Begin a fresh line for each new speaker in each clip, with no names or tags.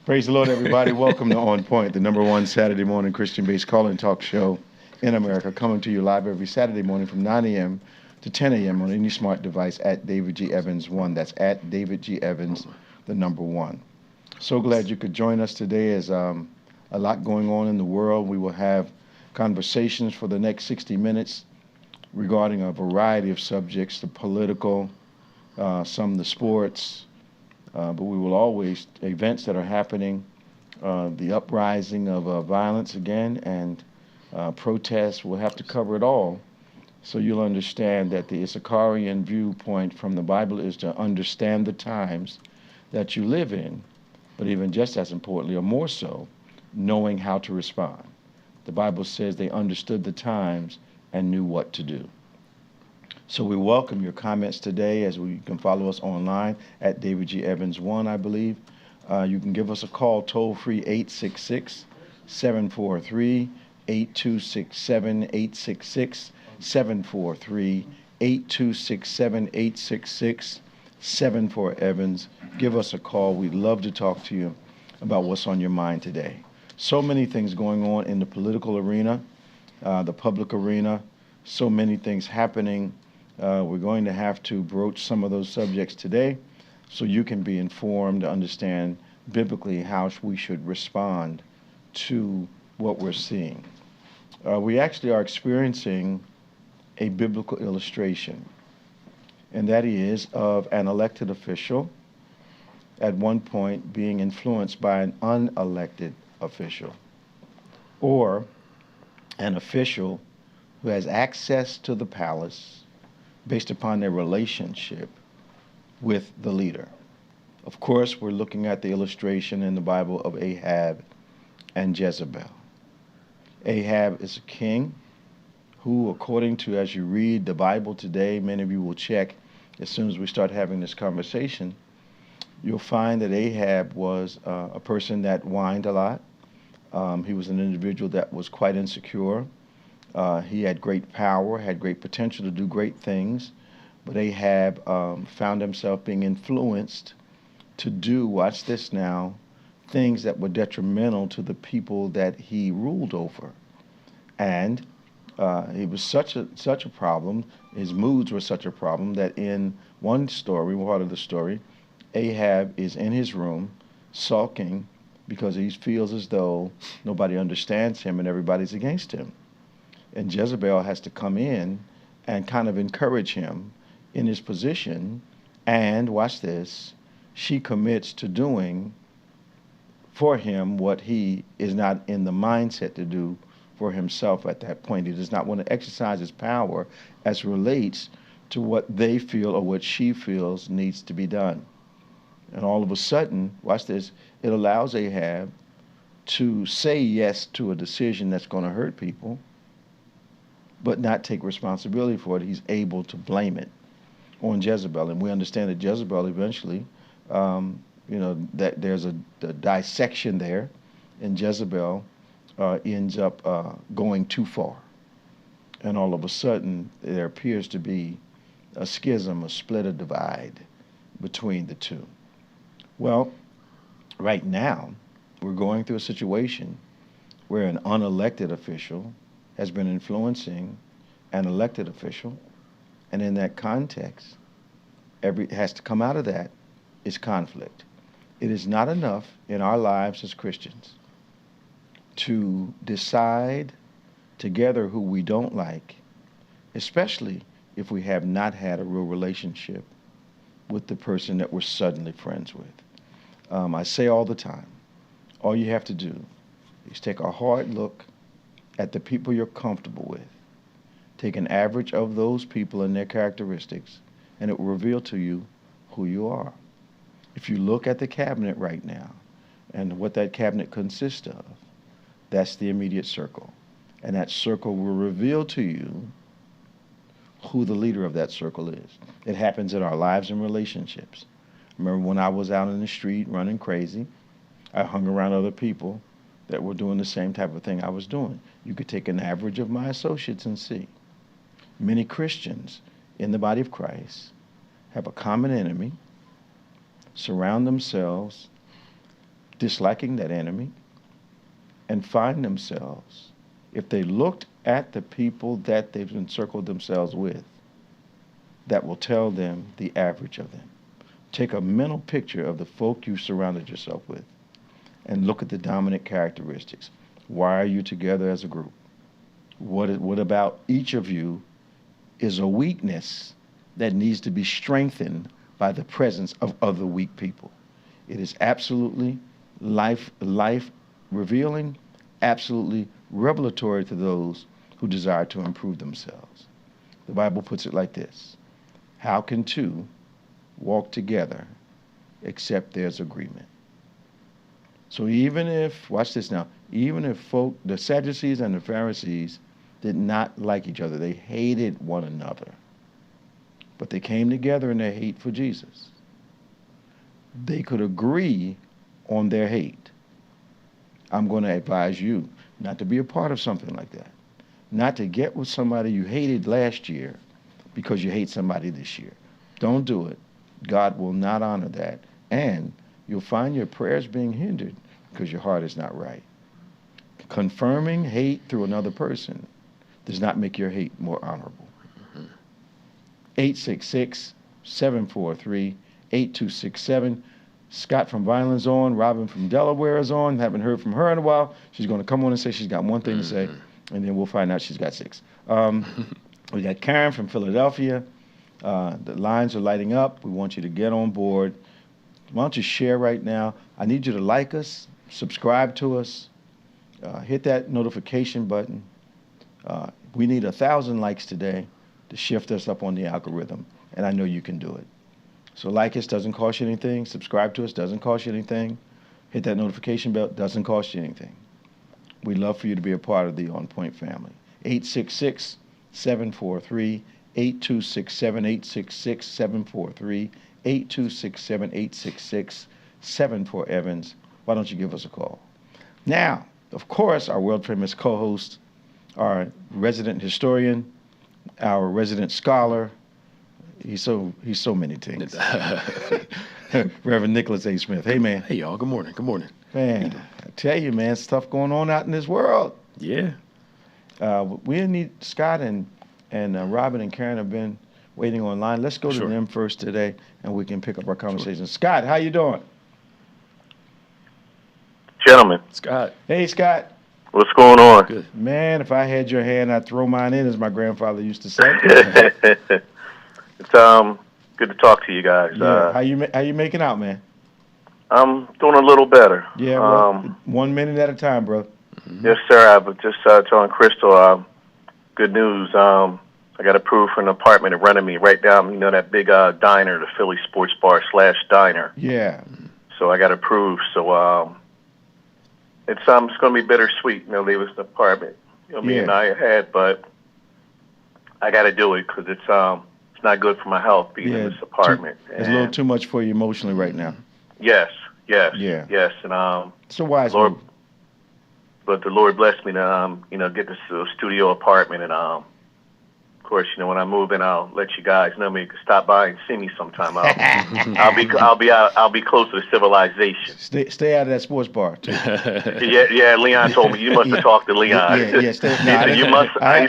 Praise the Lord, everybody. Welcome to On Point, the number one Saturday morning Christian-based call-in talk show in America, coming to you live every Saturday morning from 9 a.m. to 10 a.m. on any smart device at David G. Evans 1. That's at David G. Evans, the number one. So glad you could join us today. As a lot going on in the world. We will have conversations for the next 60 minutes regarding a variety of subjects, the political, some of the sports, but we will always, events that are happening, the uprising of violence again, and protests. We'll have to cover it all so you'll understand that the Issacharian viewpoint from the Bible is to understand the times that you live in, but even just as importantly, or more so, knowing how to respond. The Bible says they understood the times and knew what to do. So we welcome your comments today, as you can follow us online at David G. Evans 1, I believe. You can give us a call toll-free 866-743-8267, 866-743-8267, 866-744-EVANS. Give us a call. We'd love to talk to you about what's on your mind today. So many things going on in the political arena, the public arena, so many things happening. We're going to have to broach some of those subjects today so you can be informed to understand biblically how we should respond to what we're seeing. We actually are experiencing a biblical illustration, and that is of an elected official at one point being influenced by an unelected official, or an official who has access to the palace based upon their relationship with the leader. Of course, we're looking at the illustration in the Bible of Ahab and Jezebel. Ahab is a king who, according to, as you read the Bible today, many of you will check as soon as we start having this conversation, you'll find that Ahab was a person that whined a lot. He was an individual that was quite insecure. He had great power, had great potential to do great things, but Ahab found himself being influenced to do, watch this now, things that were detrimental to the people that he ruled over. And it was such a problem, his moods were such a problem, that in one story, part of the story, Ahab is in his room sulking because he feels as though nobody understands him and everybody's against him. And Jezebel has to come in and kind of encourage him in his position. And watch this, she commits to doing for him what he is not in the mindset to do for himself at that point. He does not want to exercise his power as relates to what they feel or what she feels needs to be done. And all of a sudden, watch this, it allows Ahab to say yes to a decision that's going to hurt people, but not take responsibility for it. He's able to blame it on Jezebel. And we understand that Jezebel eventually, that there's a dissection there, and Jezebel ends up going too far. And all of a sudden, there appears to be a schism, a split, a divide between the two. Well, right now, we're going through a situation where an unelected official has been influencing an elected official, and in that context, has to come out of that is conflict. It is not enough in our lives as Christians to decide together who we don't like, especially if we have not had a real relationship with the person that we're suddenly friends with. I say all the time, all you have to do is take a hard look at the people you're comfortable with. Take an average of those people and their characteristics, and it will reveal to you who you are. If you look at the cabinet right now and what that cabinet consists of, that's the immediate circle. And that circle will reveal to you who the leader of that circle is. It happens in our lives and relationships. Remember when I was out in the street running crazy, I hung around other people that were doing the same type of thing I was doing. You could take an average of my associates and see. Many Christians in the body of Christ have a common enemy, surround themselves disliking that enemy and find themselves, if they looked at the people that they've encircled themselves with, that will tell them the average of them. Take a mental picture of the folk you surrounded yourself with and look at the dominant characteristics. Why are you together as a group? What about each of you is a weakness that needs to be strengthened by the presence of other weak people? It is absolutely life revealing, absolutely revelatory to those who desire to improve themselves. The Bible puts it like this: how can two walk together except there's agreement? So even if, watch this now, even if folk, the Sadducees and the Pharisees did not like each other, they hated one another, but they came together in their hate for Jesus, they could agree on their hate. I'm going to advise you not to be a part of something like that, not to get with somebody you hated last year because you hate somebody this year. Don't do it. God will not honor that, and you'll find your prayers being hindered because your heart is not right. Confirming hate through another person does not make your hate more honorable. 866-743-8267. Scott from Vineland's on. Robin from Delaware is on. Haven't heard from her in a while. She's going to come on and say she's got one thing to say, and then we'll find out she's got 6. We got Karen from Philadelphia. The lines are lighting up. We want you to get on board. Why don't you share right now? I need you to like us, subscribe to us, hit that notification button. We need 1,000 likes today to shift us up on the algorithm, and I know you can do it. So like us, doesn't cost you anything. Subscribe to us, doesn't cost you anything. Hit that notification bell, doesn't cost you anything. We'd love for you to be a part of the On Point family. 866-743-8267, 866-743-8267, 867-866-74 Why don't you give us a call? Now, of course, our world-famous co-host, our resident historian, our resident scholar, he's so many things. Reverend Nicholas A. Smith. Hey, man.
Hey, y'all. Good morning. Good morning.
Man, I tell you, man, stuff going on out in this world.
Yeah.
We need Scott and Robin and Karen have been waiting online. Let's go to them first today, and we can pick up our conversation. Scott, how you doing?
Gentlemen.
Scott.
Hey, Scott.
What's going on?
Good.
Man, if I had your hand, I'd throw mine in, as my grandfather used to say.
It's good to talk to you guys.
Yeah. How you making out, man?
I'm doing a little better.
Yeah, well, 1 minute at a time, bro.
Yes, sir. I was just telling Crystal, good news. I got approved for an apartment in Runnymede, right down, that big diner, the Philly Sports Bar / diner.
Yeah.
So I got approved. So it's going to be bittersweet. It was the apartment me and I had, but I got to do it because it's not good for my health being in this apartment.
It's a little too much for you emotionally right now.
Yes.
Yeah.
Yes, and
it's a wise
Lord,
move.
But the Lord blessed me to get this studio apartment, and of course, when I move in, I'll let you guys know. You can stop by and see me sometime. I'll be closer to civilization.
Stay out of that sports bar too.
Yeah. Leon told me you must have talked to Leon.
I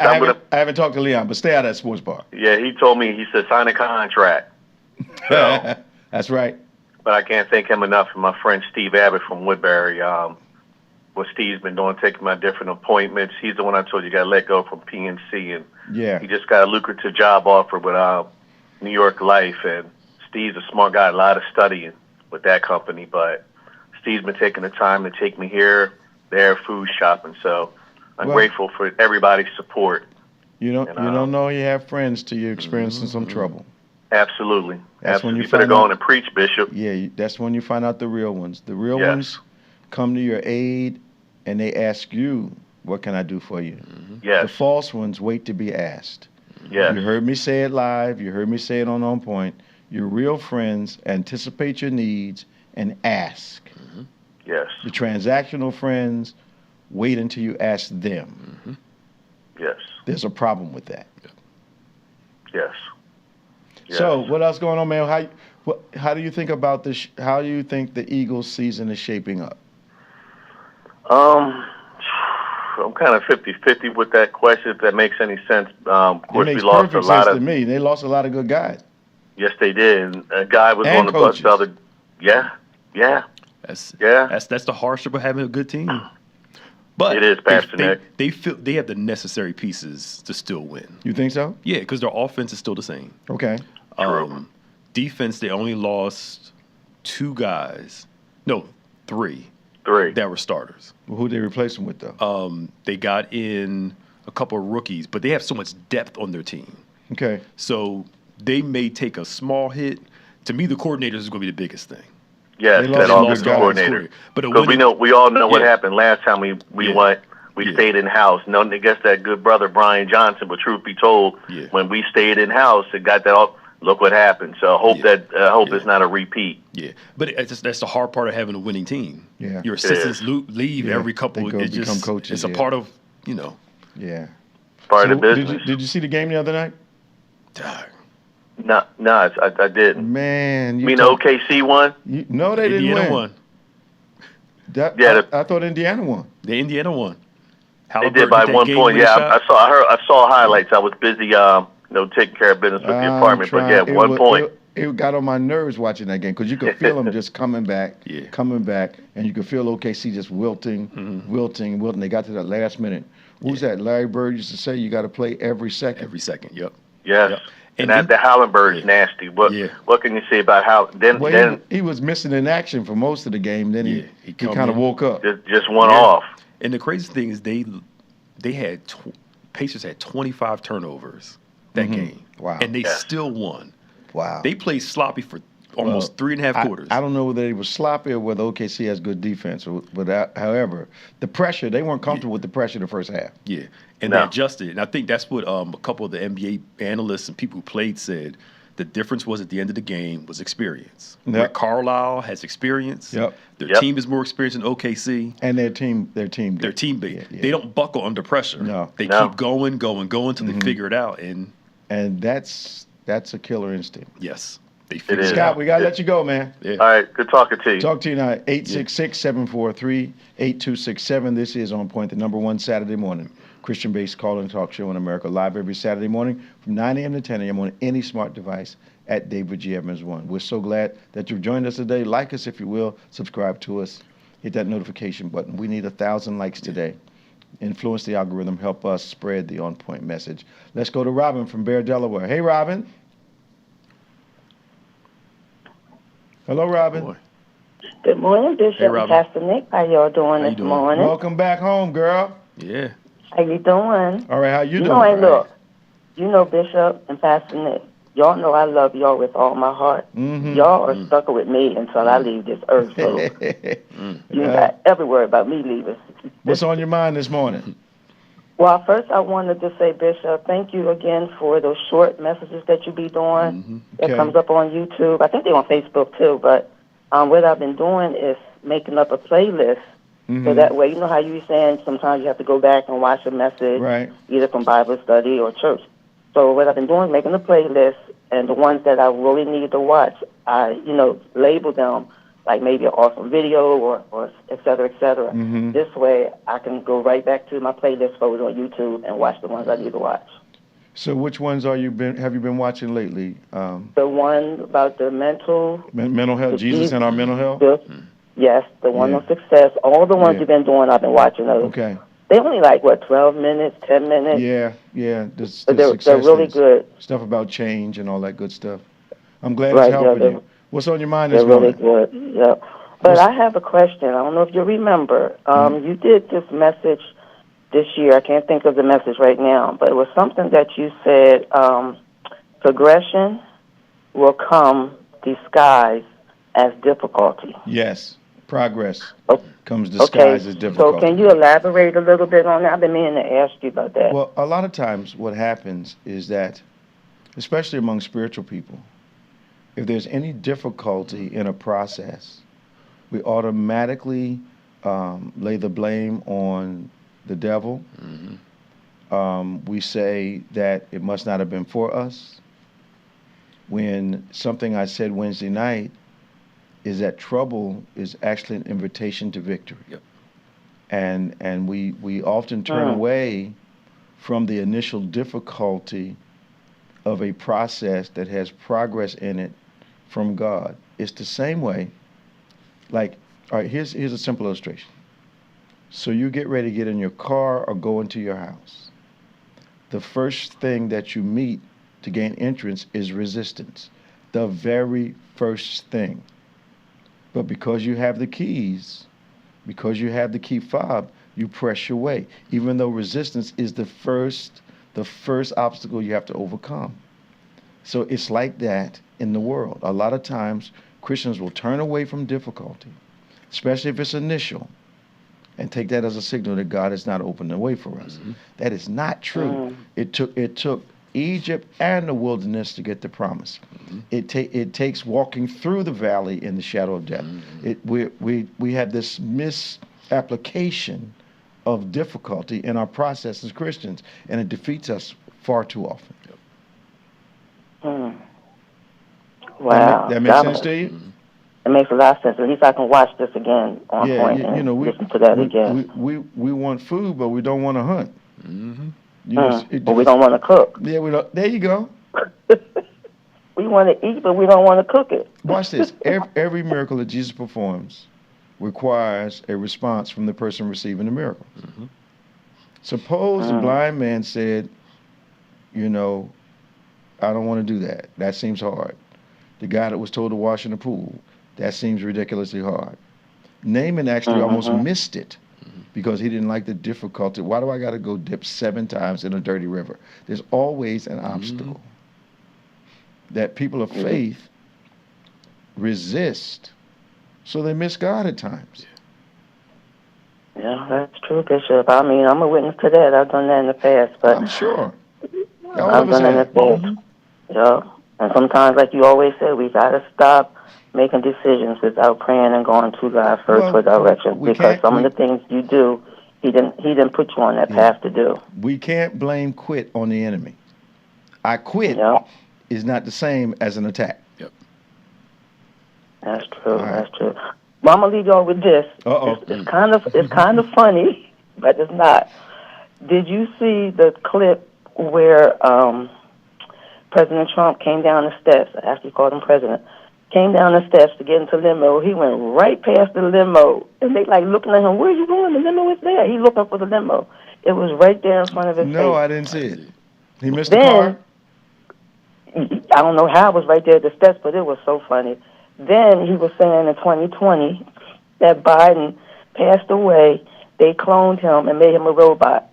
haven't talked to Leon, but stay out of that sports bar.
Yeah, he told me. He said sign a contract. So,
that's right.
But I can't thank him enough for my friend Steve Abbott from Woodbury. What Steve's been doing, taking my different appointments. He's the one I told you got let go from PNC, and he just got a lucrative job offer with New York Life. And Steve's a smart guy, a lot of studying with that company. But Steve's been taking the time to take me here, there, food shopping. So I'm grateful for everybody's support.
You don't know you have friends till you're experiencing some trouble.
Absolutely.
That's when
you better go on and preach, Bishop.
Yeah, that's when you find out the real ones. The real ones come to your aid, and they ask you, what can I do for you?
Yes.
The false ones wait to be asked.
Yes.
You heard me say it live. You heard me say it on Point. Your real friends anticipate your needs and ask.
Yes.
The transactional friends wait until you ask them.
Yes.
There's a problem with that.
Yes.
So what else going on, man? How do you think about this? How do you think the Eagles season is shaping up?
I'm kind of 50-50 with that question, if that makes any sense. Of course,
it makes
we lost
perfect
a lot
sense
of.
To me. They lost a lot of good guys.
Yes, they did. And a guy was
and
on the
coaches.
bus the other. Yeah.
That's the hardship of having a good team. But
it is, Pastor Nick.
They feel they have the necessary pieces to still win.
You think so?
Yeah, because their offense is still the same.
Okay.
True.
Defense, they only lost 2 guys. No, 3.
3
that were starters.
Well, who they replace them with, though?
They got in a couple of rookies, but they have so much depth on their team.
Okay.
So they may take a small hit. To me, the coordinators is going to be the biggest thing.
Yes, that offensive coordinator.
But
because we all know what happened last time we went. We stayed in house. Nothing against that good brother Brian Johnson, but truth be told, when we stayed in house, it got that off. Look what happened. So I hope it's not a repeat.
Yeah, but that's the hard part of having a winning team.
Yeah,
your assistants leave every couple.
They become coaches.
It's a part of
Yeah,
part of the business.
Did you see the game the other night?
No, I didn't.
Man,
you mean OKC won?
No, they didn't
Indiana
win.
Won.
I thought Indiana won.
The Indiana won.
They did by 1 point. Yeah, I saw highlights. I was busy, taking care of business with the apartment. But 1 point.
It got on my nerves watching that game because you could feel them just coming back, and you could feel OKC just wilting. They got to that last minute. What was that? Larry Bird used to say, "You got to play every second."
Every second. Yep.
Yes. Yep. And the Hallenberg's nasty. What can you say about how? Then
he was missing in action for most of the game. Then he kind of woke up.
Just went off.
And the crazy thing is they had Pacers had 25 turnovers that game.
Wow.
And they still won.
Wow.
They played sloppy for almost 3.5 quarters.
I don't know whether they were sloppy or whether OKC has good defense. But however, the pressure, they weren't comfortable with the pressure the first half.
Yeah. And they adjusted. And I think that's what a couple of the NBA analysts and people who played said. The difference was at the end of the game was experience. Where Carlisle has experience. Their team is more experienced than OKC.
And their team based.
Yeah. They don't buckle under pressure.
No.
They keep going until they figure it out.
And that's a killer instinct.
Yes.
Scott, we got to let you go, man.
Yeah. All right. Good talking to you.
Talk to you now. 866-743-8267. This is On Point, the #1 Saturday morning Christian-based call and talk show in America, live every Saturday morning from 9 a.m. to 10 a.m. on any smart device at David G. Evans 1. We're so glad that you've joined us today. Like us if you will. Subscribe to us. Hit that notification button. We need 1,000 likes today. Influence the algorithm. Help us spread the On Point message. Let's go to Robin from Bear, Delaware. Hey, Robin. Hello, Robin.
Boy.
Good morning, Bishop and Pastor Nick. How y'all doing this morning?
Welcome back home, girl.
Yeah.
How you doing?
All right, how you doing?
Look, Bishop and Pastor Nick, y'all know I love y'all with all my heart. Y'all are stuck with me until I leave this earth. So you got every word about me leaving.
What's on your mind this morning?
Well, first I wanted to say, Bishop, thank you again for those short messages that you be doing. That comes up on YouTube. I think they're on Facebook too, but what I've been doing is making up a playlist. So that way, you know how you were saying sometimes you have to go back and watch a message, either from Bible study or church. So what I've been doing is making a playlist, and the ones that I really need to watch, I, label them like maybe an awesome video or et cetera, et cetera. This way, I can go right back to my playlist folder on YouTube and watch the ones I need to watch.
So which ones have you been watching lately?
The one about the mental
health, Jesus and our mental health?
Yes, the one on success. All the ones you've been doing, I've been watching those.
Okay.
They only 12 minutes, 10 minutes.
Yeah.
But they're really good.
Stuff about change and all that good stuff. I'm glad it's helping you. What's on your mind this
morning?
They're really
good, yeah. But I have a question. I don't know if you remember. You did this message this year. I can't think of the message right now, but it was something that you said, progression will come disguised as difficulty.
Yes. Progress comes disguised as difficulty.
So can you elaborate a little bit on that? I've been meaning to ask you about that.
Well, a lot of times what happens is that, especially among spiritual people, if there's any difficulty in a process, we automatically lay the blame on the devil. We say that it must not have been for us. When something I said Wednesday night is that trouble is actually an invitation to victory.
Yep.
and we often turn away from the initial difficulty of a process that has progress in it from God. It's the same way. Like, all right, here's a simple illustration. So you get ready to get in your car or go into your house. The first thing that you meet to gain entrance is resistance. The very first thing. But because you have the keys, because you have the key fob, you press your way, even though resistance is the first obstacle you have to overcome. So it's like that in the world. A lot of times, Christians will turn away from difficulty, especially if it's initial, and take that as a signal that God has not opened the way for us. Mm-hmm. That is not true. It took Egypt and the wilderness to get the promise. Mm-hmm. It takes walking through the valley in the shadow of death. Mm-hmm. We have this misapplication of difficulty in our process as Christians, and it defeats us far too often.
Wow.
That makes sense to you? Mm-hmm.
It makes a lot of sense. At least I can watch this again on point and listen to that again.
We want food, but we don't want to hunt. Mm-hmm.
But we don't want to cook.
Yeah, we don't. There you go.
We want to eat, but we don't want to cook it.
Watch this. Every miracle that Jesus performs requires a response from the person receiving the miracle. Mm-hmm. Suppose the blind man said, I don't want to do that. That seems hard. The guy that was told to wash in the pool, that seems ridiculously hard. Naaman actually almost missed it because he didn't like the difficulty. Why do I got to go dip 7 times in a dirty river? There's always an obstacle that people of faith resist, so they miss God at times.
Yeah, that's true, Bishop. I mean, I'm a witness to that. I've done that in the past. But
I'm sure.
I've done that in the past. Yeah. And sometimes, like you always say, we got to stop making decisions without praying and going to God first for direction. Because some of the things you do, He didn't put you on that path to do.
We can't blame quit on the enemy. I quit is not the same as an attack. Yep.
That's true. Right. That's true. Well, I'm gonna leave y'all with this. It's kind of funny, but it's not. Did you see the clip where President Trump came down the steps? I actually called him president. Came down the steps to get into limo. He went right past the limo, and they like looking at him. Where are you going? The limo is there. He looking for the limo. It was right there in front of his face.
No, I didn't see it. He missed the car.
I don't know how it was right there at the steps, but it was so funny. Then he was saying in 2020 that Biden passed away. They cloned him and made him a robot.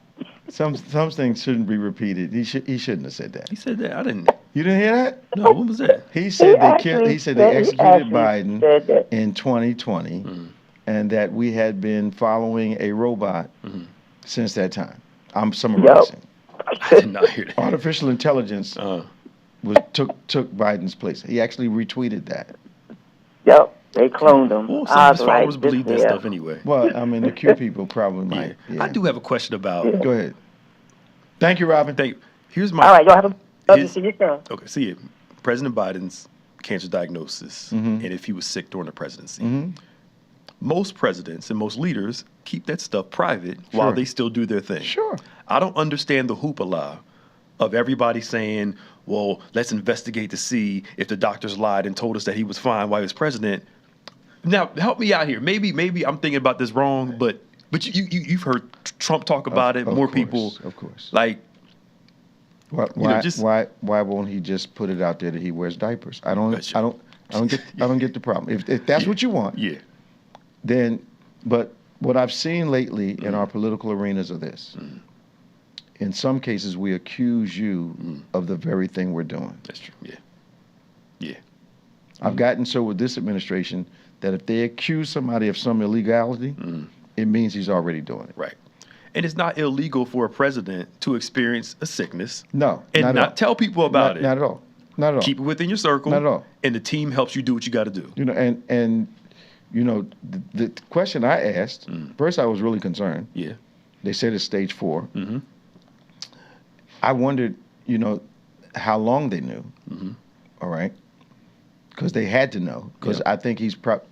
Some things shouldn't be repeated. He shouldn't have said that.
He said that. I didn't.
You didn't hear that?
No. What was that?
He said they executed Biden in 2020, and that we had been following a robot since that time. I'm summarizing.
I did not hear that.
Artificial intelligence took Biden's place. He actually retweeted that.
Yep. They cloned him.
Well, some of his followers believe that stuff anyway.
Well, I mean, the Q people probably might. Yeah.
I do have a question about.
Go ahead. Thank you, Robin.
Thank you. Here's my.
All right, y'all have a. See you soon.
Okay, see you. President Biden's cancer diagnosis, and if he was sick during the presidency. Most presidents and most leaders keep that stuff private while they still do their thing.
Sure.
I don't understand the hoopla of everybody saying, well, let's investigate to see if the doctors lied and told us that he was fine while he was president. Now, help me out here. Maybe I'm thinking about this wrong, but you've heard Trump talk about it. More people,
of course.
Like,
why won't he just put it out there that he wears diapers? I don't get the problem. If that's what you want, then. But what I've seen lately in our political arenas are this. In some cases, we accuse you of the very thing we're doing.
That's true. Yeah.
I've gotten so with this administration that if they accuse somebody of some illegality, it means he's already doing it.
Right. And it's not illegal for a president to experience a sickness.
No.
And not tell people about it.
Not at all. Not at all.
Keep it within your circle.
Not at all.
And the team helps you do what you got to do.
And the question I asked, first I was really concerned.
Yeah.
They said it's stage 4. I wondered, how long they knew. All right. Because they had to know. Because I think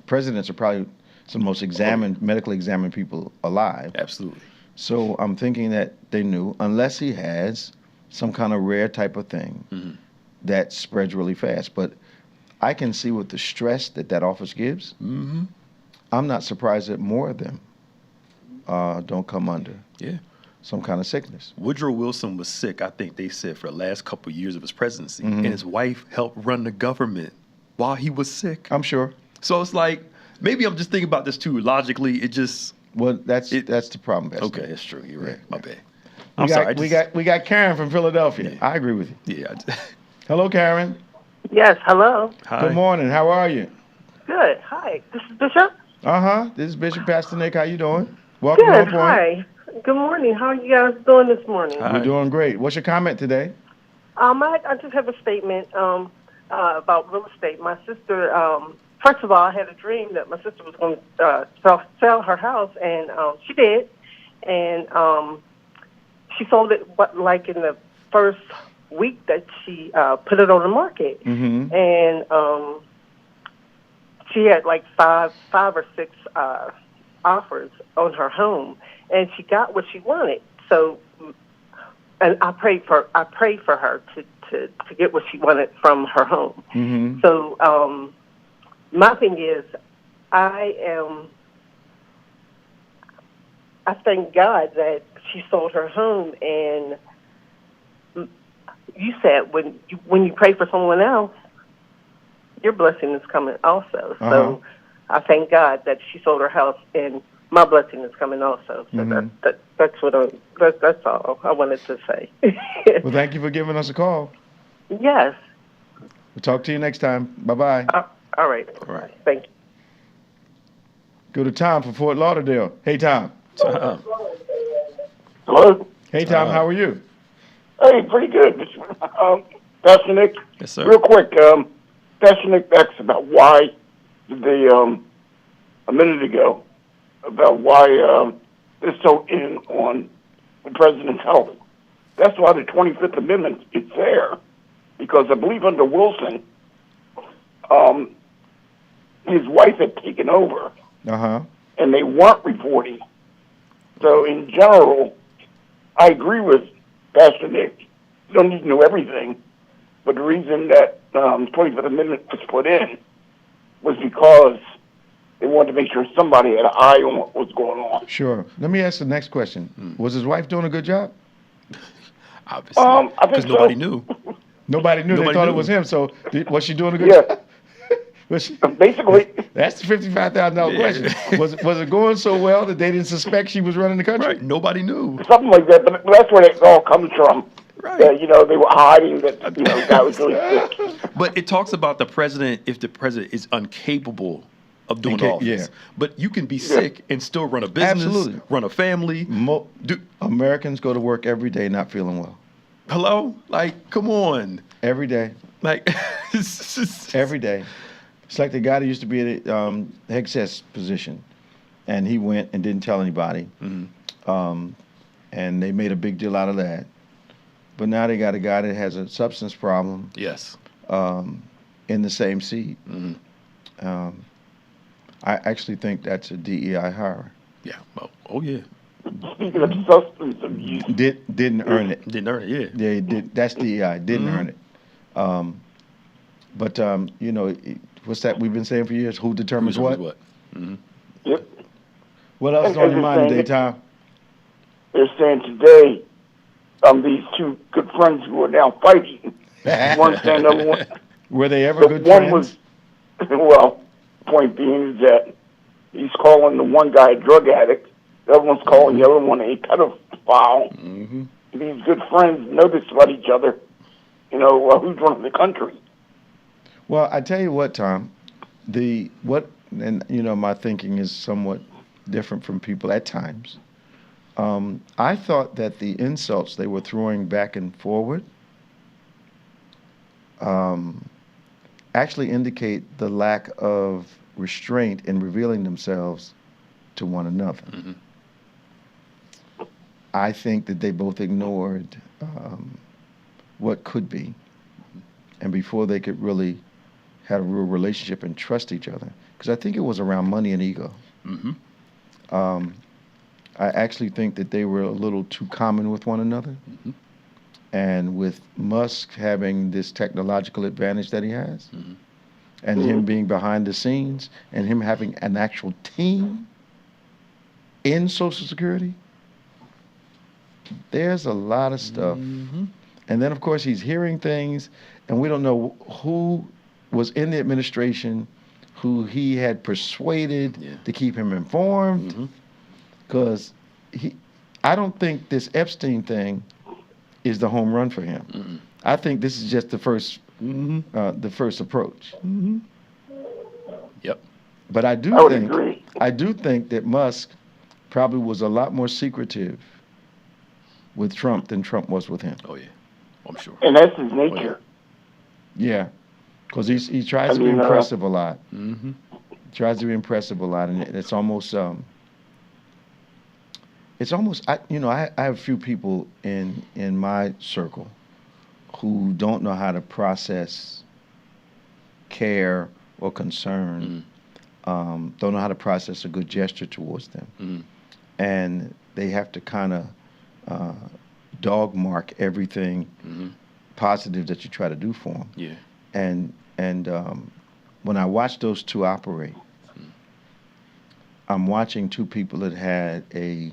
presidents are probably some of the most medically examined people alive.
Absolutely.
So I'm thinking that they knew, unless he has some kind of rare type of thing that spreads really fast. But I can see with the stress that office gives, I'm not surprised that more of them don't come under some kind of sickness.
Woodrow Wilson was sick, I think they said, for the last couple of years of his presidency. And his wife helped run the government while he was sick.
I'm sure.
So it's like, maybe I'm just thinking about this too. Logically, it just...
Well, that's the problem.
Okay, that's true. You're right. My bad.
We got Karen from Philadelphia. Yeah. I agree with you.
Yeah.
Hello, Karen.
Yes, hello.
Hi.
Good morning. How are you?
Good. Hi. This is Bishop?
This is Bishop Pastor Nick. How you doing? Welcome to On Pointe.
Hi. Good morning. How are you guys doing this morning?
We're doing great. What's your comment today?
I just have a statement about real estate. My sister, first of all, I had a dream that my sister was going to sell her house, and she did. And she sold it, like in the first week that she put it on the market. And she had like five or six offers on her home, and she got what she wanted. So, and I prayed for her to get what she wanted from her home. So, my thing is, I thank God that she sold her home, and you said when you pray for someone else, your blessing is coming also. So I thank God that she sold her house, and my blessing is coming also. So that's all I wanted to say.
Well, thank you for giving us a call.
Yes.
We'll talk to you next time. Bye-bye.
All right. Thank you.
Go to Tom from Fort Lauderdale. Hey, Tom.
Hello?
Hey, Tom. How are you?
Hey, pretty good. Pastor Nick?
Yes, sir.
Real quick, Pastor Nick asked about why a minute ago, about why they're so in on the president's health. That's why the 25th Amendment is there, because I believe under Wilson, his wife had taken over, and they weren't reporting. So in general, I agree with Pastor Nick. You don't need to know everything, but the reason that 25th Amendment was put in was because they wanted to make sure somebody had an eye on what was going on.
Sure. Let me ask the next question. Was his wife doing a good job?
Obviously. I think because nobody knew.
Nobody knew. They thought it was him. So was she doing a good job?
Basically.
That's the $55,000 question. Was it going so well that they didn't suspect she was running the country?
Right. Nobody knew.
Something like that. But that's where it all comes from. Right. They were hiding that the guy was really sick.
But it talks about the president, if the president is incapable of doing office. Yeah. But you can be sick and still run a business, run a family.
Americans go to work every day not feeling well.
Hello? Like, come on.
Every day.
Like,
every day. It's like the guy that used to be at the excess position, and he went and didn't tell anybody, and they made a big deal out of that. But now they got a guy that has a substance problem.
Yes.
In the same seat. I actually think that's a DEI hire.
Yeah. Oh yeah.
Speaking of substance abuse.
Didn't earn it.
Didn't earn it, yeah.
Yeah, he did. That's DEI. Didn't earn it. But what's that we've been saying for years? Who determines what?
Yep.
What else is on your mind today, Tom?
They're saying today, these two good friends who are now fighting. One saying the other one.
Were they ever good friends?
Well, point being is that he's calling the one guy a drug addict. The other one's calling the other one a pedophile. These good friends know this about each other. Who's running the country?
Well, I tell you what, Tom. My thinking is somewhat different from people at times. I thought that the insults they were throwing back and forward actually indicate the lack of restraint in revealing themselves to one another. I think that they both ignored what could be, and before they could really have a real relationship and trust each other, because I think it was around money and ego.
Mm-hmm.
I actually think that they were a little too common with one another.
Mm-hmm.
And with Musk having this technological advantage that he has, and him being behind the scenes, and him having an actual team in Social Security, there's a lot of stuff.
Mm-hmm.
And then, of course, he's hearing things, and we don't know who was in the administration who he had persuaded to keep him informed. Because I don't think this Epstein thing is the home run for him. I think this is just the first approach.
Yep.
But I do think that Musk probably was a lot more secretive with Trump than Trump was with him.
Oh yeah, I'm sure.
And that's his nature.
Yeah, because he tries to be impressive a lot. Tries to be impressive a lot, and it's almost I have a few people in my circle who don't know how to process care or concern, don't know how to process a good gesture towards them, and they have to kind of dog mark everything positive that you try to do for them.
Yeah.
And when I watch those two operate, I'm watching two people that had a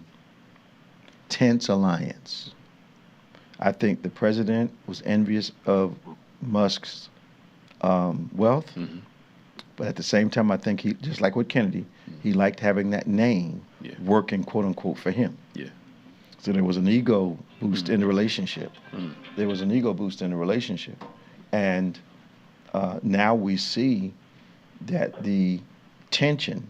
tense alliance. I think the president was envious of Musk's wealth, but at the same time, I think he, just like with Kennedy, he liked having that name working, quote unquote, for him.
Yeah.
So there was an ego boost in the relationship. There was an ego boost in the relationship, and now we see that the tension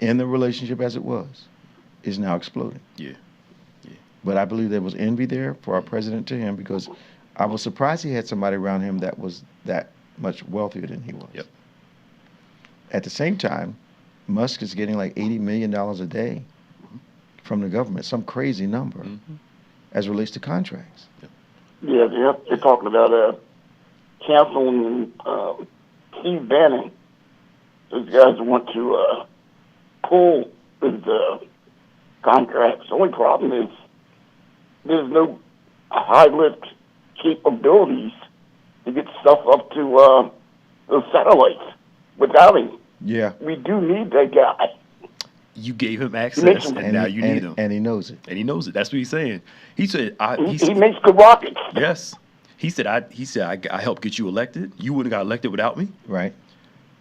in the relationship as it was is now exploding.
Yeah.
But I believe there was envy there for our president to him, because I was surprised he had somebody around him that was that much wealthier than he was.
Yep.
At the same time, Musk is getting like $80 million a day from the government, some crazy number, as relates to contracts.
Yeah, they're talking about canceling Steve Bannon. Those guys want to pull his contracts. The only problem is there's no high lift capabilities to get stuff up to those satellites without him.
Yeah.
We do need that guy.
You gave him access, and now you need him.
And he knows it.
And he knows it. That's what he's saying. He said,
he makes good rockets.
Yes. He said, I helped get you elected. You wouldn't have got elected without me.
Right.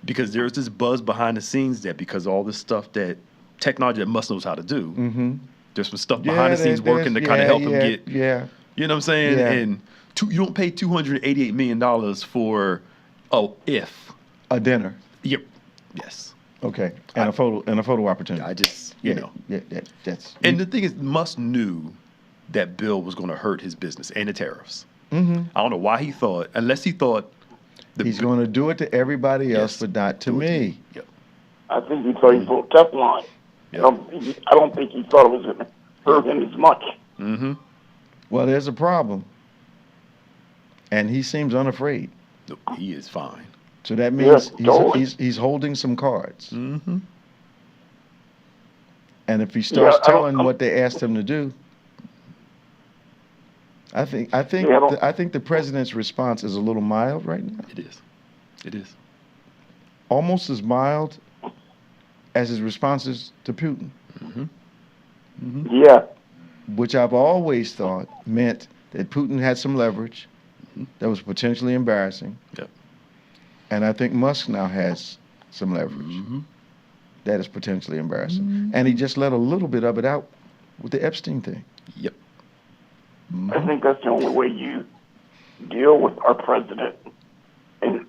Because there's this buzz behind the scenes that because all this stuff that technology that Musk knows how to do, there's some stuff behind the scenes working to kind of help him get.
Yeah.
You know what I'm saying?
Yeah.
And you don't pay $288 million for
a dinner.
Yep. Yes.
Okay. And a photo opportunity.
I just
that's.
And the thing is, Musk knew that bill was going to hurt his business and the tariffs. I don't know why he thought, unless he thought
he's going to do it to everybody else, but not to me.
Yep.
I think he thought he put Teflon. Yep. I don't think he thought it was going to hurt him as much.
Well, there's a problem, and he seems unafraid.
Nope, he is fine.
So that means he's holding some cards. And if he starts telling what they asked him to do, I think the president's response is a little mild right now.
It is.
Almost as mild as his responses to Putin.
Yeah.
Which I've always thought meant that Putin had some leverage that was potentially embarrassing.
Yep.
And I think Musk now has some leverage that is potentially embarrassing. And he just let a little bit of it out with the Epstein thing.
Yep.
I think that's the only way you deal with our president. And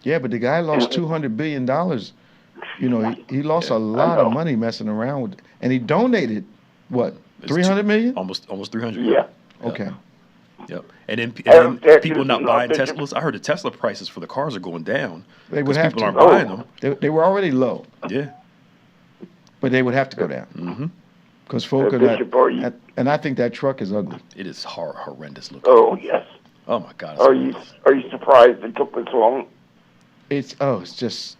yeah, but the guy lost $200 billion. You know, he lost a lot of money messing around with, and he donated what, $300 million?
Almost 300.
Yeah.
Okay.
Yep. And then people not buying Teslas. I heard the Tesla prices for the cars are going down.
They would have
people
to.
aren't buying them.
They were already low.
Yeah.
But they would have to go down. Because folk are not, and I think that truck is ugly.
It is horrendous looking.
Oh yes.
Oh my God.
Are you surprised it took this long?
It's just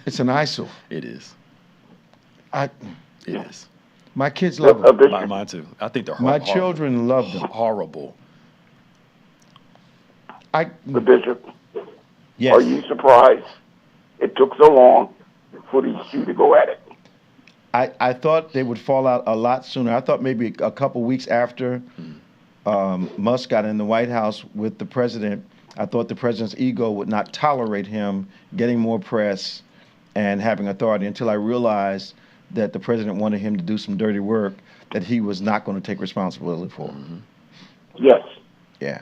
It's an eyesore.
It is.
It
is.
My kids love them.
Mine too. I think they're
my children love them.
Horrible.
The bishop.
Yes.
Are you surprised it took so long for these two to go at it?
I thought they would fall out a lot sooner. I thought maybe a couple weeks after Musk got in the White House with the president, I thought the president's ego would not tolerate him getting more press and having authority until I realized that the president wanted him to do some dirty work that he was not going to take responsibility for.
Mm-hmm.
Yes.
Yeah.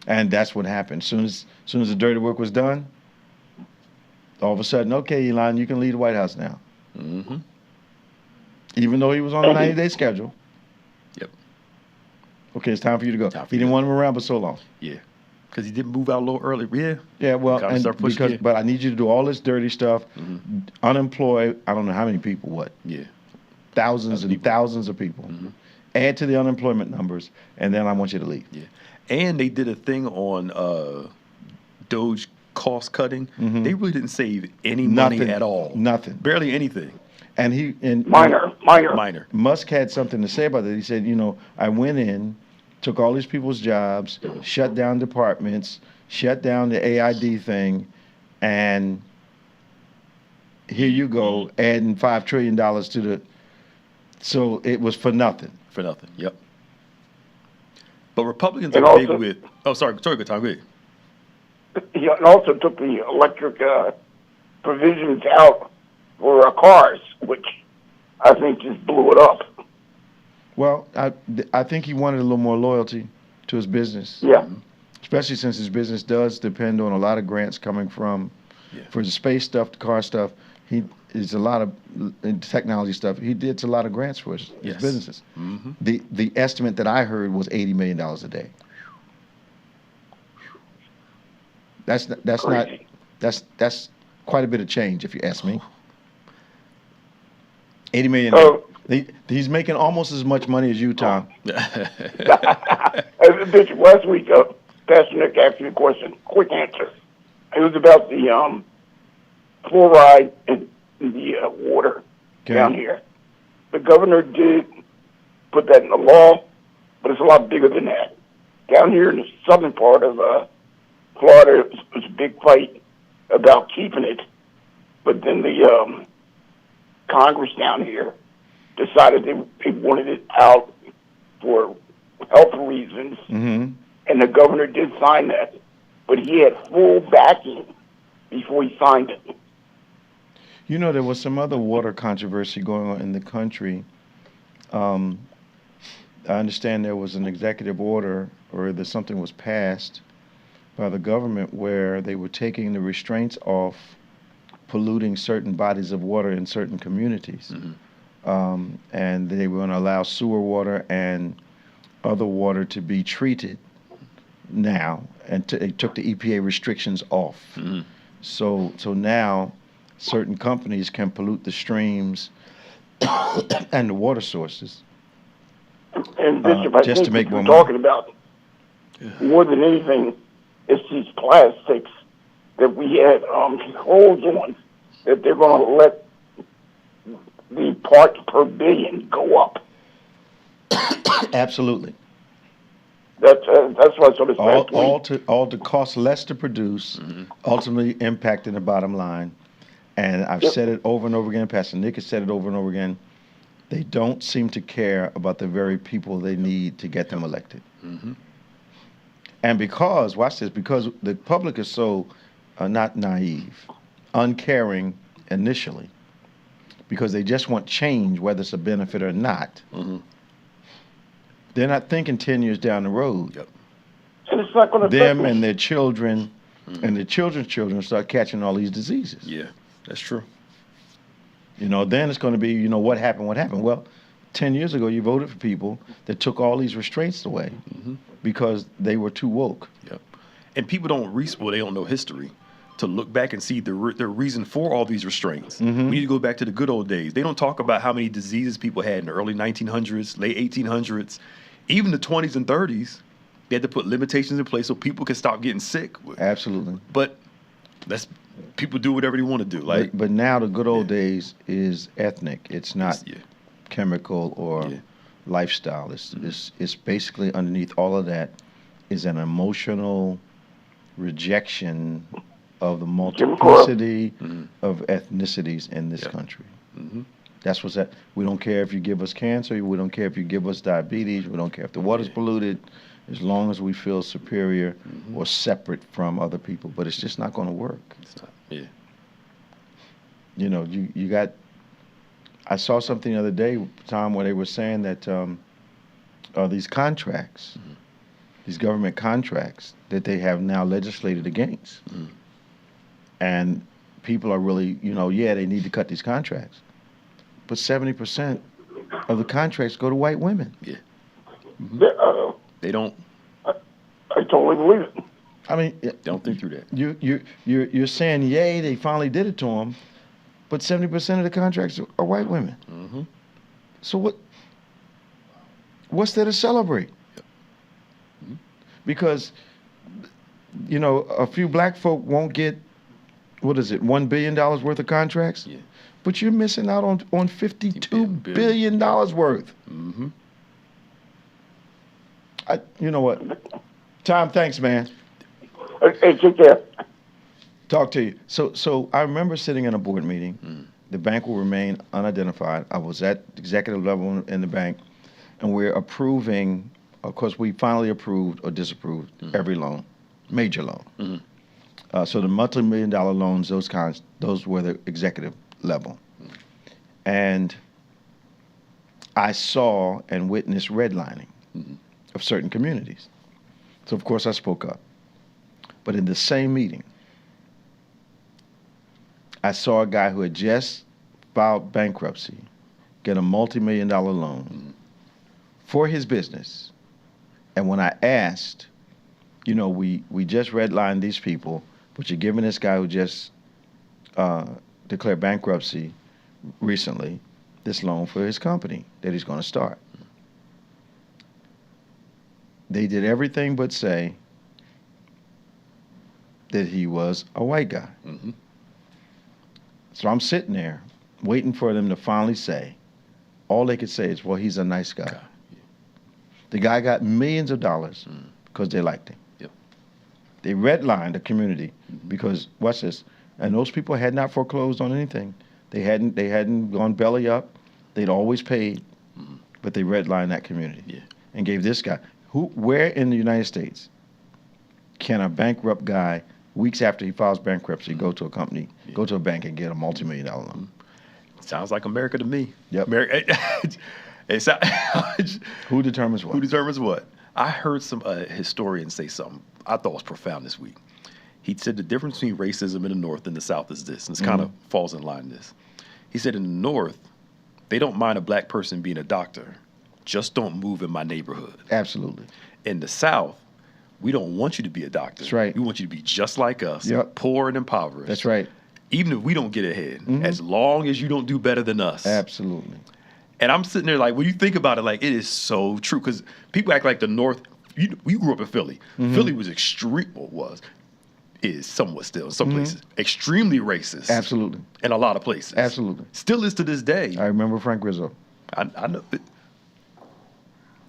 And that's what happened. Soon as the dirty work was done, all of a sudden, okay, Elon, you can leave the White House now.
Mm-hmm.
Even though he was on a 90-day schedule.
Yep.
Okay, it's time for you to go. He didn't want him around for so long.
Yeah. Because he didn't move out a little early. Yeah.
Yeah, well, but I need you to do all this dirty stuff. Mm-hmm. Unemployed, I don't know how many people, what?
Yeah.
Thousands and thousands of people. Mm-hmm. Add to the unemployment numbers, and then I want you to leave.
Yeah. And they did a thing on Doge cost cutting. Mm-hmm. They really didn't save any money at all.
Nothing.
Barely anything.
And
minor.
Musk had something to say about that. He said, I went in, took all these people's jobs, shut down departments, shut down the AID thing, and here you go, adding $5 trillion to the. So it was for nothing.
For nothing. Yep. But Republicans are big with. Oh, sorry, good time. Go ahead.
He also took the electric provisions out for cars, which I think just blew it up.
Well, I think he wanted a little more loyalty to his business.
Yeah.
Especially since his business does depend on a lot of grants coming from, for the space stuff, the car stuff. He is a lot of technology stuff. He did a lot of grants for his businesses. Mm-hmm. The estimate that I heard was $80 million a day. That's quite a bit of change if you ask me. $80 million. He's making almost as much money as you, Tom.
Bishop, last week, Pastor Nick asked me a question. Quick answer. It was about the fluoride in the water down here. The governor did put that in the law, but it's a lot bigger than that. Down here in the southern part of Florida, it was a big fight about keeping it, but then the Congress down here decided they wanted it out for health reasons, and the governor did sign that, but he had full backing before he signed it.
There was some other water controversy going on in the country. I understand there was an executive order, or that something was passed by the government where they were taking the restraints off polluting certain bodies of water in certain communities. Mm-hmm. And they were going to allow sewer water and other water to be treated now, and they took the EPA restrictions off. Mm-hmm. So now certain companies can pollute the streams and the water sources.
And Bishop, I think what we're talking about more than anything is these plastics that we had controls on, that they're going to let the parts per billion go up.
Absolutely.
That's why sort of
all to cost less to produce, ultimately impacting the bottom line. And I've said it over and over again. Pastor Nick has said it over and over again. They don't seem to care about the very people they need to get them elected. Mm-hmm. And because the public is so not naive, uncaring initially, because they just want change, whether it's a benefit or not. Mm-hmm. They're not thinking 10 years down the road.
Yep. And it's not going to
them and their children and their children's children start catching all these diseases.
Yeah, that's true.
Then it's going to be, what happened? Well, 10 years ago, you voted for people that took all these restraints away because they were too woke.
Yep. And people they don't know history to look back and see the reason for all these restraints. Mm-hmm. We need to go back to the good old days. They don't talk about how many diseases people had in the early 1900s, late 1800s, even the 20s and 30s. They had to put limitations in place so people could stop getting sick.
Absolutely.
But people do whatever they want to do. Like,
but now the good old days is ethnic. It's not chemical or lifestyle. It's basically underneath all of that is an emotional rejection of the multiplicity of ethnicities in this country. That's what's that. We don't care if you give us cancer. We don't care if you give us diabetes. We don't care if the water's polluted, as long as we feel superior or separate from other people. But it's just not going to work. You know, you got. I saw something the other day, Tom, where they were saying that these contracts, these government contracts that they have now legislated against, and people are really, they need to cut these contracts. But 70% of the contracts go to white women.
They don't.
I totally believe it.
I mean,
don't think through that.
You're saying, yay, they finally did it to them, but 70% of the contracts are white women. So what's there to celebrate? Because, a few black folk won't get, $1 billion worth of contracts? But you're missing out on $52 billion worth. You know what? Tom, thanks, man.
Hey, take care.
Talk to you. So I remember sitting in a board meeting. The bank will remain unidentified. I was at executive level in the bank, and we're approving. Of course, we finally approved or disapproved every loan, major loan. So the multi-million-dollar loans, those were the executive level. And I saw and witnessed redlining of certain communities. So, of course, I spoke up. But in the same meeting, I saw a guy who had just filed bankruptcy get a multi-million-dollar loan for his business. And when I asked, we just redlined these people, but you're giving this guy who just declared bankruptcy recently this loan for his company that he's going to start. They did everything but say that he was a white guy. So I'm sitting there waiting for them to finally say, all they could say is, well, he's a nice guy. The guy got millions of dollars because they liked him. They redlined the community because, watch this, and those people had not foreclosed on anything. They hadn't gone belly up. They'd always paid, but they redlined that community and gave this guy, where in the United States can a bankrupt guy, weeks after he files bankruptcy, go to a company, go to a bank and get a multi-million-dollar loan?
Sounds like America to me.
Yep. Who determines what?
Who determines what? I heard some historian say something I thought was profound this week. He said the difference between racism in the North and the South is this, and this kind of falls in line with this. He said in the North, they don't mind a black person being a doctor, just don't move in my neighborhood.
Absolutely.
In the South, we don't want you to be a doctor.
That's right.
We want you to be just like us, poor and impoverished.
That's right.
Even if we don't get ahead, as long as you don't do better than us.
Absolutely.
And I'm sitting there like, when you think about it, like, it is so true. Because people act like the North, we grew up in Philly. Philly was is somewhat still in some places, extremely racist.
Absolutely.
In a lot of places.
Absolutely.
Still is to this day.
I remember Frank Rizzo.
I know.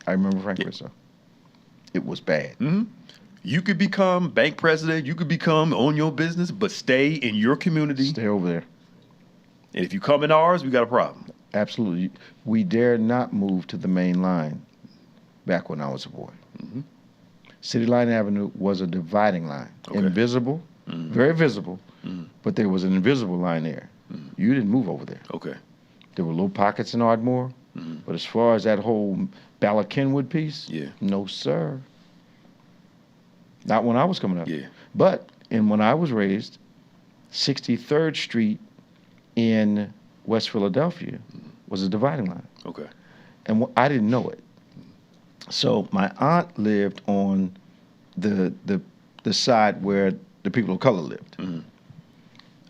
I remember Frank Rizzo. It was bad.
You could become bank president, you could become own your business, but stay in your community.
Stay over there.
And if you come in ours, we got a problem.
Absolutely. We dare not move to the main line back when I was a boy. City Line Avenue was a dividing line. Invisible, very visible, but there was an invisible line there. You didn't move over there. There were little pockets in Ardmore, but as far as that whole Bala Kenwood piece, no, sir. Not when I was coming up. But when I was raised, 63rd Street in West Philadelphia was a dividing line. And I didn't know it. So my aunt lived on the side where the people of color lived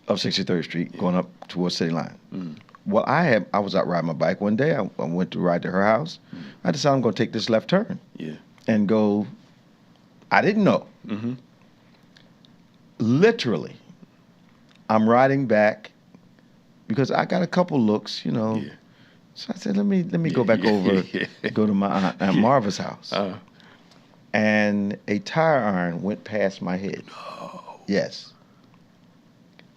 of 63rd Street, going up towards City Line. Well, I was out riding my bike one day. I went to ride to her house. I decided I'm going to take this left turn and go. I didn't know. Literally, I'm riding back because I got a couple looks, you know.
Yeah.
So I said, let me go back over, go to my Aunt Marva's house. And a tire iron went past my head.
No.
Yes.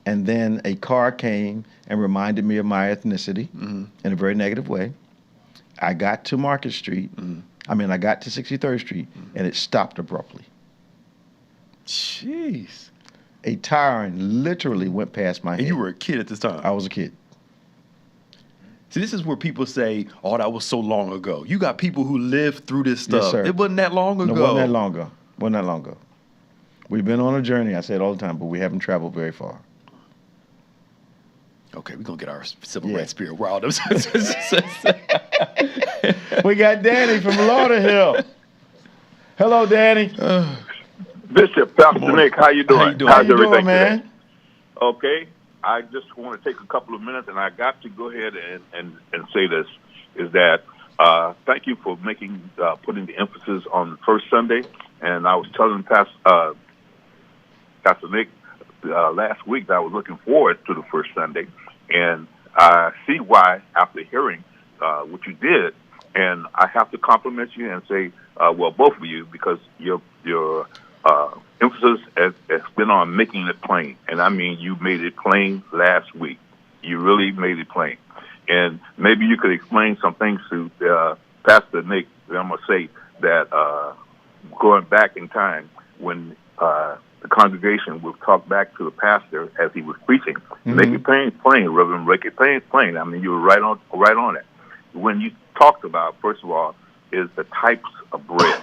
And then a car came and reminded me of my ethnicity in a very negative way. I got to Market Street. I got to 63rd Street, and it stopped abruptly.
Jeez.
A tire iron literally went past my head.
And you were a kid at this time?
I was a kid.
See, this is where people say, oh, that was so long ago. You got people who lived through this stuff.
Yes, sir.
It wasn't that long ago.
No, it wasn't that long ago. We've been on a journey, I say it all the time, but we haven't traveled very far.
Okay, we're going to get our civil rights spirit riled up.
We got Danny from Lauderhill. Hello, Danny.
Bishop, Pastor Nick, how you doing?
How you doing, man?
Today? Okay, I just want to take a couple of minutes, and I got to go ahead and say this, is that thank you for putting the emphasis on the first Sunday. And I was telling Pastor Nick last week that I was looking forward to the first Sunday, and I see why after hearing what you did, and I have to compliment you and say, well, both of you, because your emphasis has been on making it plain, and I mean you made it plain last week. You really made it plain, and maybe you could explain some things to Pastor Nick. I'm gonna say that going back in time when the congregation would talk back to the pastor as he was preaching, make it plain, Reverend, make it plain. I mean, you were right on it. When you talked about, first of all, is the types of bread.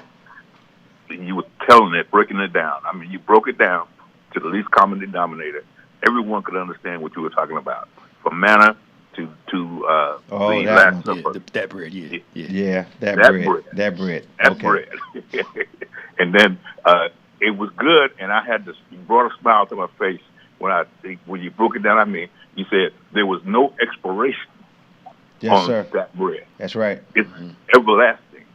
You were telling it, breaking it down. I mean, you broke it down to the least common denominator. Everyone could understand what you were talking about, from manna to the Last Supper.
That bread, yeah.
That bread.
That bread. And then it was good, and you brought a smile to my face when you broke it down. I mean, you said there was no expiration on that bread.
That's right.
It's everlasting.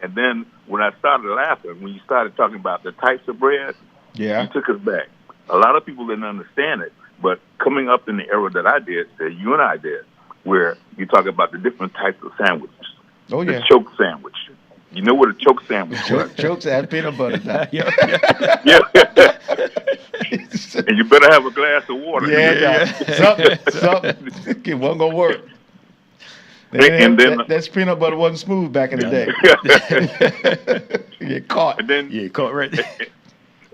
And then when I started laughing, when you started talking about the types of bread, you took us back. A lot of people didn't understand it, but coming up in the era that I did, that you and I did, where you talk about the different types of sandwiches.
Oh, yeah.
The choke sandwich. You know what a choke sandwich is?
Chokes add peanut butter.
Yeah. And you better have a glass of water.
Something. It wasn't going to work.
And then
that peanut butter wasn't smooth back in the day. You get caught.
And then,
yeah, caught right.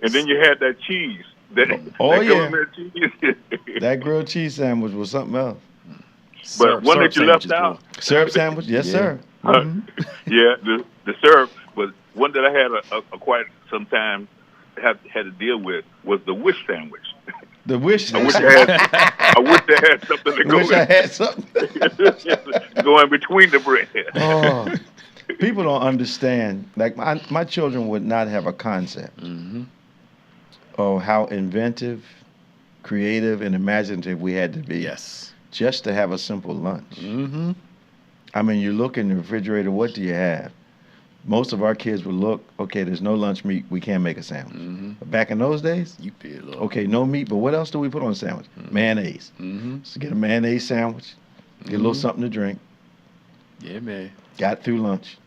And then you had that cheese.
That grilled cheese sandwich was something else.
But one that you left out.
Syrup sandwich? Yes, sir.
Yeah, the syrup, but one that I had a quite some time had to deal with was the wish sandwich.
The wish sandwich.
I wish they had something to go
in. I had something.
Going between the bread.
Oh, people don't understand. Like my children would not have a concept of how inventive, creative, and imaginative we had to be.
Yes.
Just to have a simple lunch. I mean, you look in the refrigerator, what do you have? Most of our kids would look, okay, there's no lunch meat, we can't make a sandwich. But back in those days, okay, no meat, but what else do we put on a sandwich? Mayonnaise. So get a mayonnaise sandwich, get a little something to drink.
Yeah, man.
Got through lunch.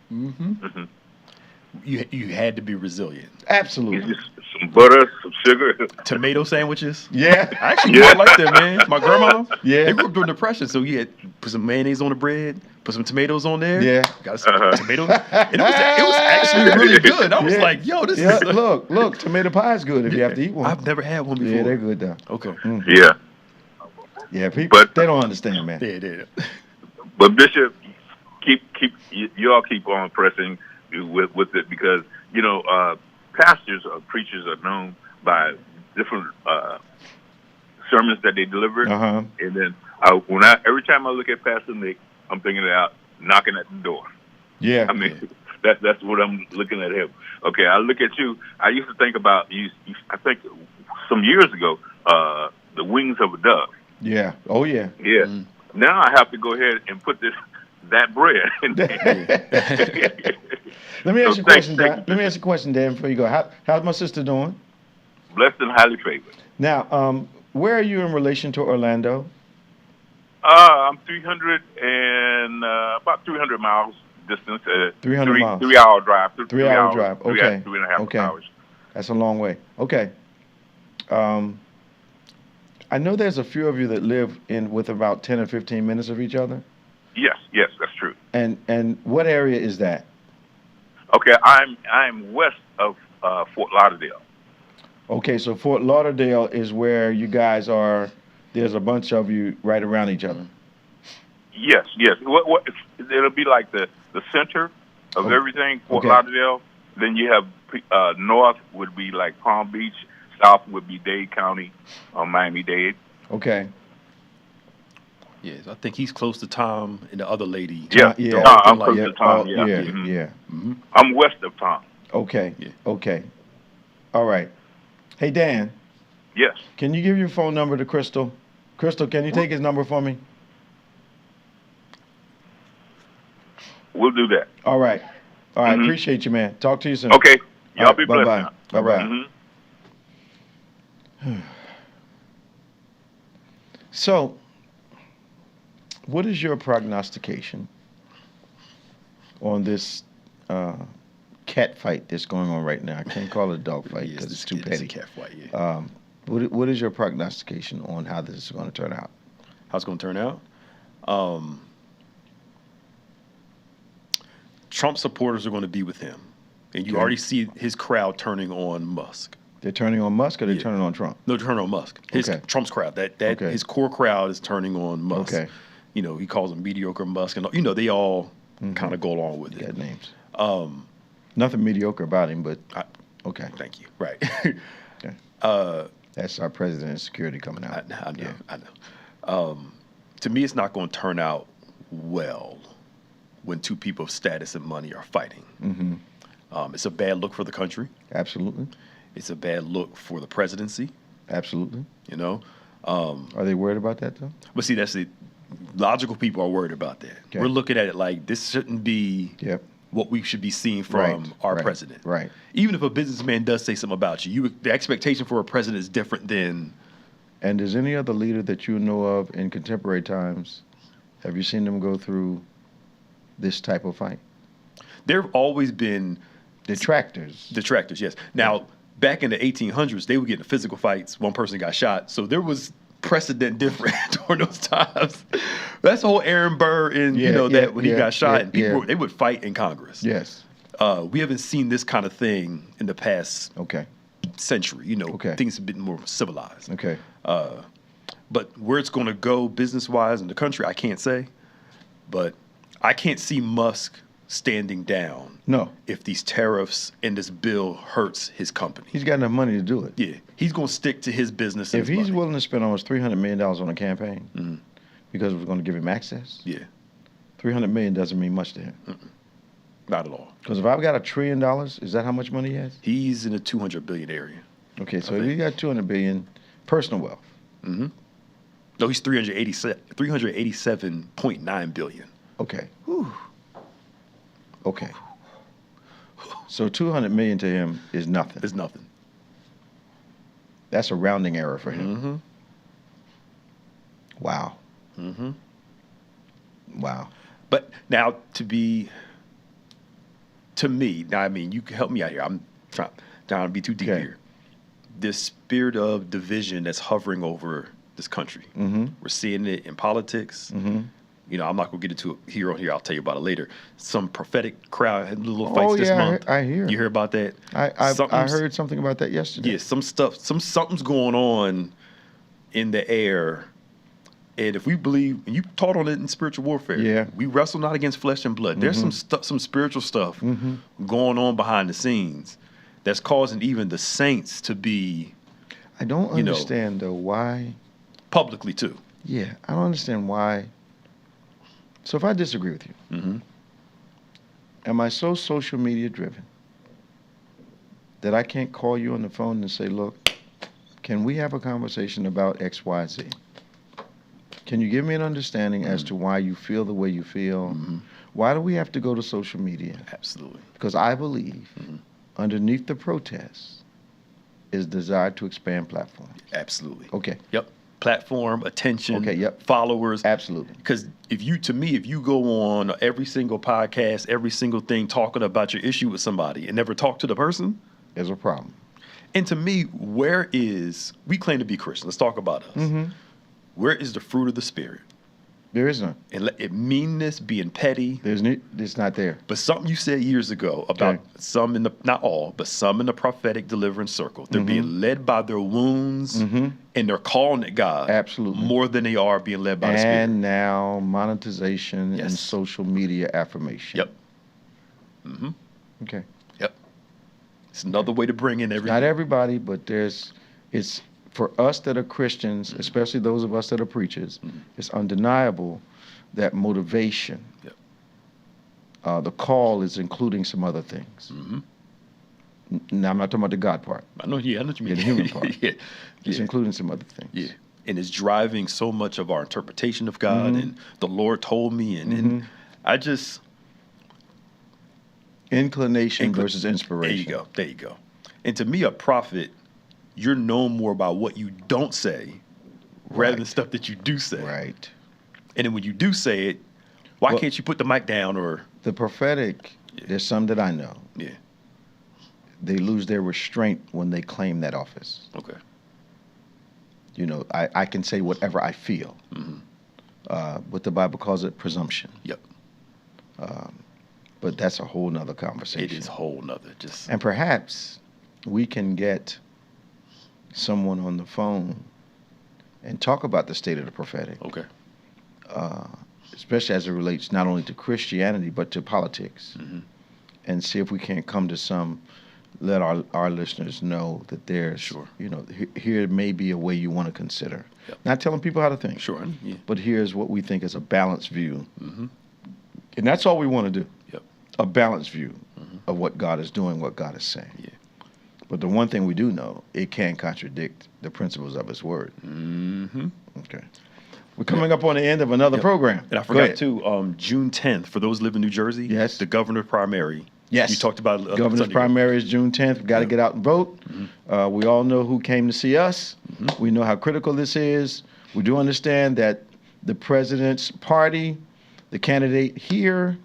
You had to be resilient.
Absolutely.
Some butter, some sugar.
Tomato sandwiches.
Yeah.
I actually quite like that, man. My grandma, they grew up during the Depression, so you had put some mayonnaise on the bread, put some tomatoes on there.
Yeah.
Got some tomatoes. And it was actually really good. I was like, yo, this is...
Look, tomato pie is good if you have to eat one.
I've never had one before.
Yeah, they're good, though.
Okay.
Yeah.
Yeah, people, they don't understand, man.
Yeah.
But Bishop, you all keep on pressing with it because, you know, pastors or preachers are known by different sermons that they deliver. And then every time I look at Pastor Nick, I'm thinking about knocking at the door.
Yeah.
I mean, that's what I'm looking at him. Okay, I look at you. I used to think about you. I think some years ago, the wings of a dove.
Yeah. Oh, yeah.
Yeah. Now I have to go ahead and put that bread in there.
Let me ask you a question, Dan. Let me ask you a question, Dan, before you go. How's my sister doing?
Blessed and highly favored.
Now, where are you in relation to Orlando?
I'm about 300 miles distance.
300 miles.
3 hour drive.
3 hour drive. Okay.
3.5 hours.
That's a long way. Okay. I know there's a few of you that live with about 10 or 15 minutes of each other.
Yes, that's true.
And what area is that?
Okay, I'm west of Fort Lauderdale.
Okay, so Fort Lauderdale is where you guys are. There's a bunch of you right around each other.
Yes. It'll be like the center of everything, Fort Lauderdale. Then you have north would be like Palm Beach. South would be Dade County, Miami-Dade.
Okay.
Yes, I think he's close to Tom and the other lady.
Yeah. I'm close to Tom.
Mm-hmm.
I'm west of Tom.
Okay. Yeah. Okay. All right. Hey, Dan.
Yes.
Can you give your phone number to Crystal? Crystal, can you take his number for me?
We'll do that.
All right. Mm-hmm. Appreciate you, man. Talk to you soon.
Okay. Y'all be blessed.
Bye-bye. Bye-bye.
Mm-hmm.
So, what is your prognostication on this cat fight that's going on right now? I can't call it a dog fight because it's too petty.
It's a cat fight, yeah.
What is your prognostication on how this is going to turn out?
How it's going to turn out? Trump supporters are going to be with him. And you already see his crowd turning on Musk.
They're turning on Musk or they're turning on Trump?
No, they're turning on Musk. Trump's crowd. His core crowd is turning on Musk. Okay. You know, he calls him mediocre Musk. And, you know, they all kind of go along with it.
Got names. Nothing mediocre about him, but okay.
Thank you. Right.
Okay. That's our president of security coming out.
I know. To me, it's not going to turn out well when two people of status and money are fighting. Mm-hmm. It's a bad look for the country.
Absolutely.
It's a bad look for the presidency.
Absolutely.
You know?
Are they worried about that, though?
But see, that's the logical people are worried about that. Okay. We're looking at it like this shouldn't be what we should be seeing from our president.
Right.
Even if a businessman does say something about you, the expectation for a president is different than...
And is any other leader that you know of in contemporary times, have you seen them go through this type of fight?
There have always been...
Detractors,
yes. Now, back in the 1800s, they would get in physical fights. One person got shot. So there was precedent different during those times. That's the whole Aaron Burr when he got shot. And people, they would fight in Congress.
Yes.
We haven't seen this kind of thing in the past century. You know, things have been more civilized.
Okay.
But where it's going to go business-wise in the country, I can't say. But I can't see Musk standing down.
No.
If these tariffs and this bill hurts his company.
He's got enough money to do it.
Yeah. He's going to stick to his business.
If he's willing to spend almost $300 million on a campaign because we're going to give him access, $300 million doesn't mean much to him.
Not at all.
Because if I've got $1 trillion, is that how much money he has?
He's in the 200 billion area.
Okay, so if he got 200 billion personal wealth.
Mm-hmm. No, he's 387.9 billion.
Okay. Whew. Okay. So 200 million to him is nothing.
It's nothing.
That's a rounding error for him.
Mm-hmm.
Wow.
Mm-hmm.
Wow.
But now to me, now I mean, you can help me out here. I'm trying to be too deep here. This spirit of division that's hovering over this country. Mm-hmm. We're seeing it in politics. Mm-hmm. You know, I'm not going to get into it here on here. I'll tell you about it later. Some prophetic crowd had little fights this month.
I hear.
You hear about that?
I heard something about that yesterday.
Yeah, something's going on in the air. And if we believe, and you taught on it in spiritual warfare, we wrestle not against flesh and blood. Mm-hmm. There's some spiritual stuff going on behind the scenes that's causing even the saints to be.
I don't understand though why.
Publicly too.
Yeah, I don't understand why. So if I disagree with you, am I so social media driven that I can't call you on the phone and say, look, can we have a conversation about X, Y, Z? Can you give me an understanding as to why you feel the way you feel? Why do we have to go to social media?
Absolutely.
Because I believe underneath the protests is desired to expand platform.
Absolutely.
Okay.
Yep. Platform, attention,
okay, yep.
followers.
Absolutely.
Because if you go on every single podcast, every single thing talking about your issue with somebody and never talk to the person,
there's a problem.
And to me, we claim to be Christian. Let's talk about us.
Mm-hmm.
Where is the fruit of the Spirit?
There is none.
And meanness, being petty.
It's not there.
But something you said years ago about some not all, but some in the prophetic deliverance circle. They're being led by their wounds, and they're calling it God.
Absolutely.
More than they are being led by the Spirit.
And now monetization and social media affirmation.
Yep. Mm-hmm.
Okay.
Yep. It's another way to bring in everybody.
Not everybody, but it's for us that are Christians, especially those of us that are preachers, it's undeniable that motivation, the call is including some other things. Now, I'm not talking about the God part.
I know what you mean.
The human part. It's including some other things.
Yeah. And it's driving so much of our interpretation of God and the Lord told me. And I just...
Inclination versus inspiration.
There you go. And to me, a prophet, you're known more by what you don't say rather than stuff that you do say.
Right.
And then when you do say it, why can't you put the mic down or...
The prophetic, there's some that I know.
Yeah.
They lose their restraint when they claim that office.
Okay.
You know, I can say whatever I feel. What the Bible calls it, presumption.
Yep.
But that's a whole nother conversation.
It is a whole nother.
And perhaps we can get someone on the phone and talk about the state of the prophetic.
Okay.
Especially as it relates not only to Christianity, but to politics. And see if we can't come to let our listeners know that there's, here may be a way you want to consider.
Yep.
Not telling people how to think.
Sure. Yeah.
But here's what we think is a balanced view. And that's all we want to do.
Yep.
A balanced view of what God is doing, what God is saying.
Yeah.
But the one thing we do know, it can contradict the principles of His Word. Okay. We're coming up on the end of another program.
And I forgot too, June 10th, for those who live in New Jersey, the governor's primary.
Yes.
You talked about
governor's primary is June 10th. We've got to get out and vote. We all know who came to see us. We know how critical this is. We do understand that the president's party, the candidate here,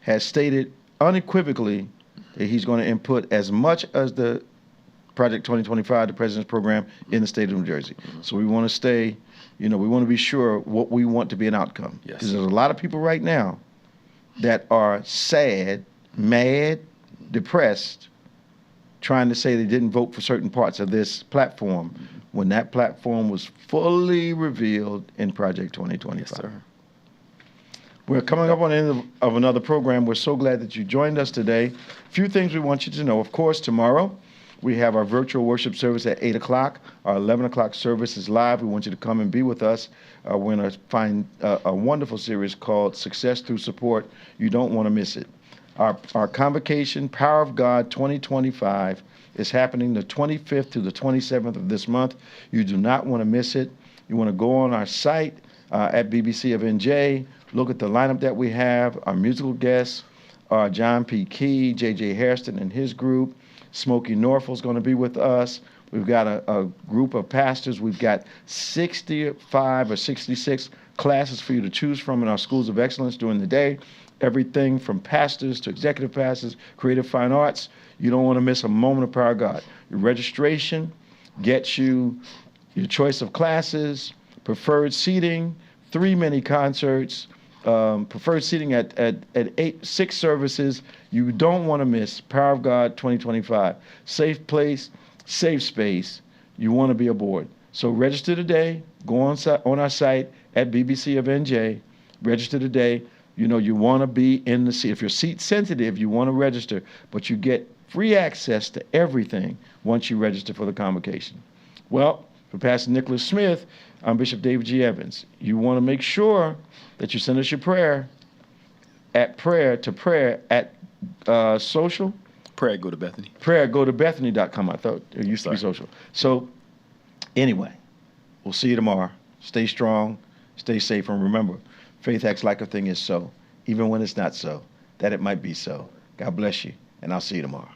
has stated unequivocally that he's going to input as much as the Project 2025, the president's program, in the state of New Jersey. So we want to stay, we want to be sure what we want to be an outcome. Because there's a lot of people right now that are sad, mad, depressed, trying to say they didn't vote for certain parts of this platform when that platform was fully revealed in Project 2025.
Yes, sir.
We're coming up on the end of another program. We're so glad that you joined us today. A few things we want you to know. Of course, tomorrow we have our virtual worship service at 8 o'clock. Our 11 o'clock service is live. We want you to come and be with us. We're going to find a wonderful series called Success Through Support. You don't want to miss it. Our convocation, Power of God 2025, is happening the 25th to the 27th of this month. You do not want to miss it. You want to go on our site at BBC of NJ, look at the lineup that we have. Our musical guests are John P. Key, J.J. Hairston and his group. Smokey Norfolk's going to be with us. We've got a group of pastors. We've got 65 or 66 classes for you to choose from in our schools of excellence during the day. Everything from pastors to executive pastors, creative fine arts. You don't want to miss a moment of Power of God. Your registration gets you your choice of classes, preferred seating, 3 mini concerts, preferred seating at 6 services. You don't want to miss Power of God 2025. Safe place, safe space. You want to be aboard. So register today. Go on our site at BBC of NJ. Register today. You want to be in the seat. If you're seat sensitive, you want to register, but you get free access to everything once you register for the convocation. Well, for Pastor Nicholas Smith, I'm Bishop David G. Evans. You want to make sure that you send us your prayer at social.
Prayer go to Bethany.
Prayer go to Bethany.com. I thought it used to be social. So anyway, we'll see you tomorrow. Stay strong, stay safe, and remember, faith acts like a thing is so, even when it's not so, that it might be so. God bless you, and I'll see you tomorrow.